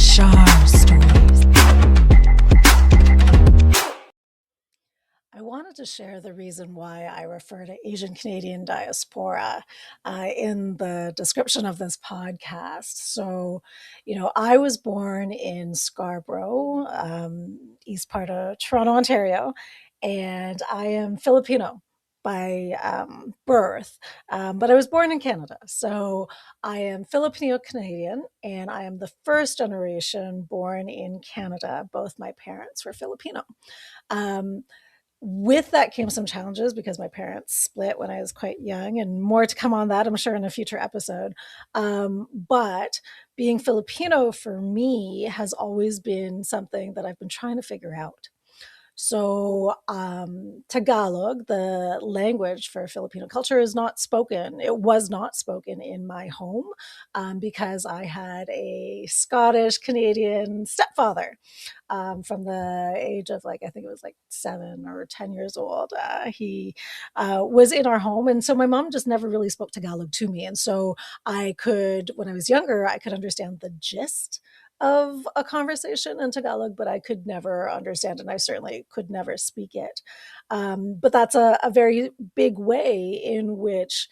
Shar Stories. I wanted to share the reason why I refer to Asian Canadian Diaspora in the description of this podcast. So, I was born in Scarborough, east part of Toronto, Ontario, and I am Filipino by birth, but I was born in Canada. So I am Filipino Canadian, and I am the first generation born in Canada. Both my parents were Filipino. Um, with that came some challenges because my parents split when I was quite young, and more to come on that, I'm sure, in a future episode. But being Filipino for me has always been something that I've been trying to figure out. So, Tagalog, the language for Filipino culture, is not spoken. It was not spoken in my home because I had a Scottish Canadian stepfather from the age of I think it was like 7 or 10 years old. He was in our home. And so my mom just never really spoke Tagalog to me. And so when I was younger, I could understand the gist of a conversation in Tagalog, but I could never understand, and I certainly could never speak it. But that's a very big way in which,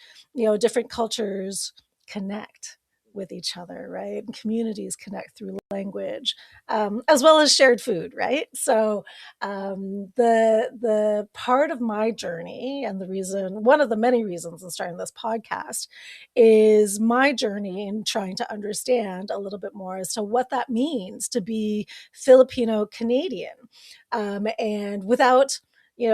different cultures connect with each other, right? And communities connect through language, as well as shared food, right? So the part of my journey, and one of the many reasons in starting this podcast, is my journey in trying to understand a little bit more as to what that means to be Filipino Canadian, and without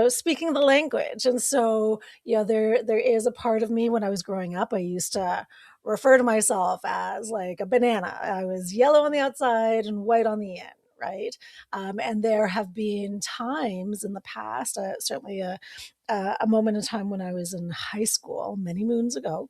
speaking the language. And so there is a part of me. When I was growing up, I used to refer to myself as like a banana. I was yellow on the outside and white on the end, right? And there have been times in the past, certainly a moment in time when I was in high school many moons ago,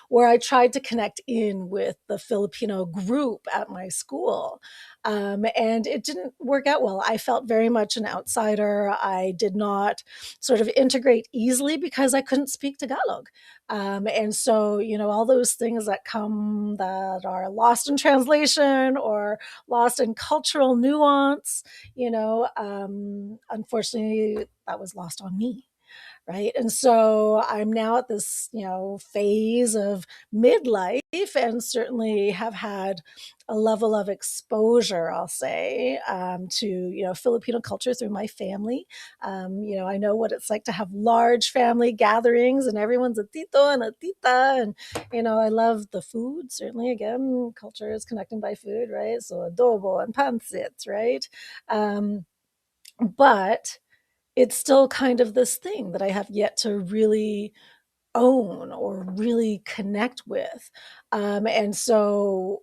where I tried to connect in with the Filipino group at my school. And it didn't work out well. I felt very much an outsider. I did not sort of integrate easily because I couldn't speak Tagalog. And so, all those things that are lost in translation or lost in cultural nuance, unfortunately, that was lost on me. Right. And so I'm now at this, phase of midlife, and certainly have had a level of exposure, I'll say, to, Filipino culture through my family. I know what it's like to have large family gatherings and everyone's a tito and a tita. And, I love the food. Certainly, again, culture is connecting by food, right? So adobo and pancit, right? But it's still kind of this thing that I have yet to really own or really connect with. And so,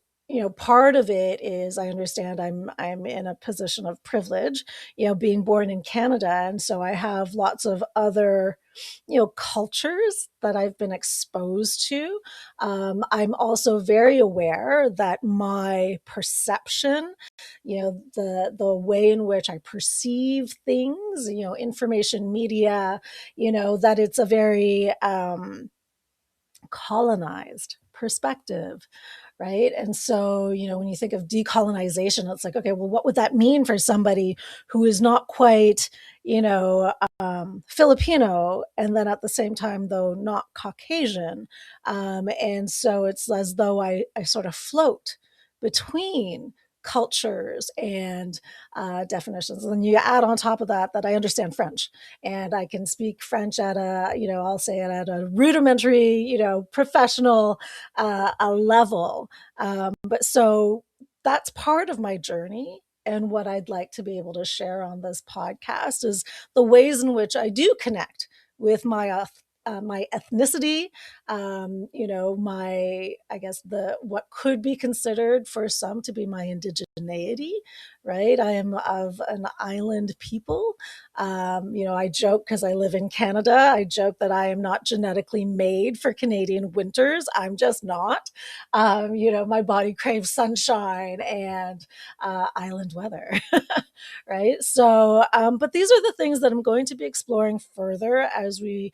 part of it is I understand I'm in a position of privilege, being born in Canada. And so I have lots of other, cultures that I've been exposed to. I'm also very aware that my perception, the way in which I perceive things, information media, that it's a very colonized perspective, right? And so, when you think of decolonization, it's like, okay, well, what would that mean for somebody who is not quite, Filipino, and then at the same time, though, not Caucasian? And so it's as though I sort of float between cultures and definitions. And then you add on top of that I understand French, and I can speak French at I'll say it at a rudimentary, professional a level. But so that's part of my journey. And what I'd like to be able to share on this podcast is the ways in which I do connect with my ethnicity, I guess what could be considered for some to be my indigeneity, right? I am of an island people. I joke because I live in Canada. I joke that I am not genetically made for Canadian winters. I'm just not. My body craves sunshine and island weather, right? So, but these are the things that I'm going to be exploring further as we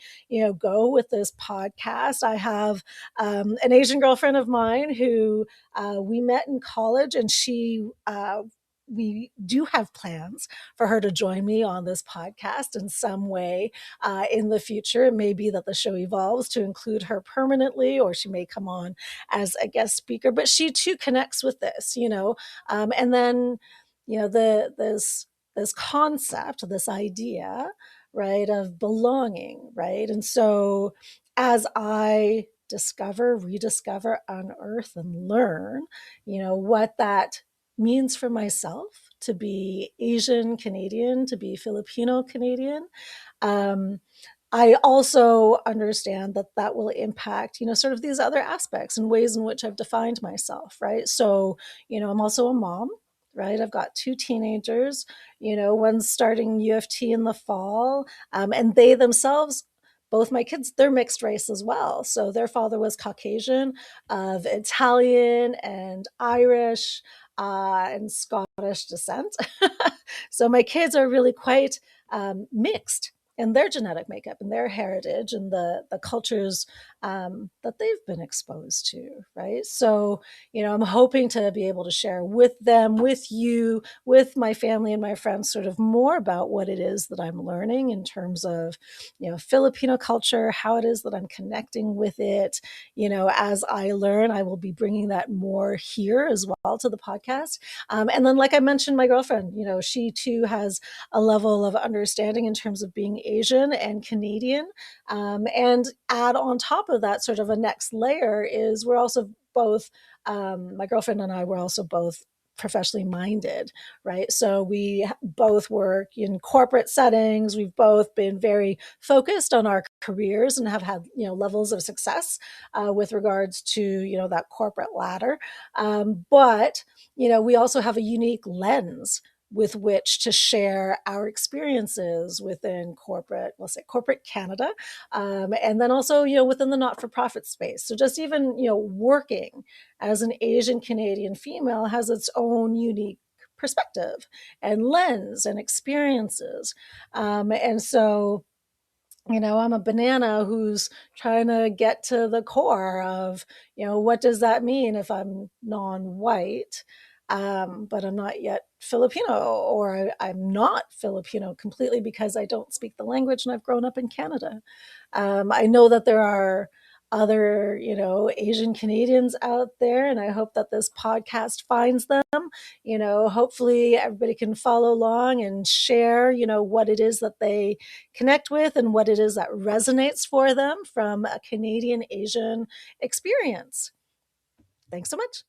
go with this podcast. podcast, I have an Asian girlfriend of mine who we met in college, and we do have plans for her to join me on this podcast in some way in the future. It may be that the show evolves to include her permanently, or she may come on as a guest speaker, but she too connects with this, and then, this concept, this idea, right, of belonging, right? And so as I discover, rediscover, unearth, and learn, what that means for myself to be Asian Canadian, to be Filipino Canadian, um, I also understand that that will impact, sort of these other aspects and ways in which I've defined myself, right? So, I'm also a mom, right? I've got two teenagers, one's starting U of T in the fall, and they themselves, both my kids, they're mixed race as well. So their father was Caucasian, of Italian and Irish and Scottish descent. So my kids are really quite mixed in their genetic makeup and their heritage and the cultures that they've been exposed to, right? So, I'm hoping to be able to share with them, with you, with my family and my friends, sort of more about what it is that I'm learning in terms of, Filipino culture, how it is that I'm connecting with it. As I learn, I will be bringing that more here as well to the podcast. And then, like I mentioned, my girlfriend, she too has a level of understanding in terms of being Asian and Canadian. And add on top of that, sort of a next layer is we're also both, my girlfriend and I were also both professionally minded, right? So we both work in corporate settings. We've both been very focused on our careers and have had, levels of success with regards to, that corporate ladder. But, we also have a unique lens with which to share our experiences within corporate, we'll say corporate Canada, and then also, within the not-for-profit space. So just even, working as an Asian Canadian female has its own unique perspective and lens and experiences. And so, I'm a banana who's trying to get to the core of, what does that mean if I'm non-white, but I'm not yet Filipino, or I'm not Filipino completely because I don't speak the language and I've grown up in Canada. I know that there are other, Asian Canadians out there, and I hope that this podcast finds them. Hopefully everybody can follow along and share, what it is that they connect with and what it is that resonates for them from a Canadian Asian experience. Thanks so much.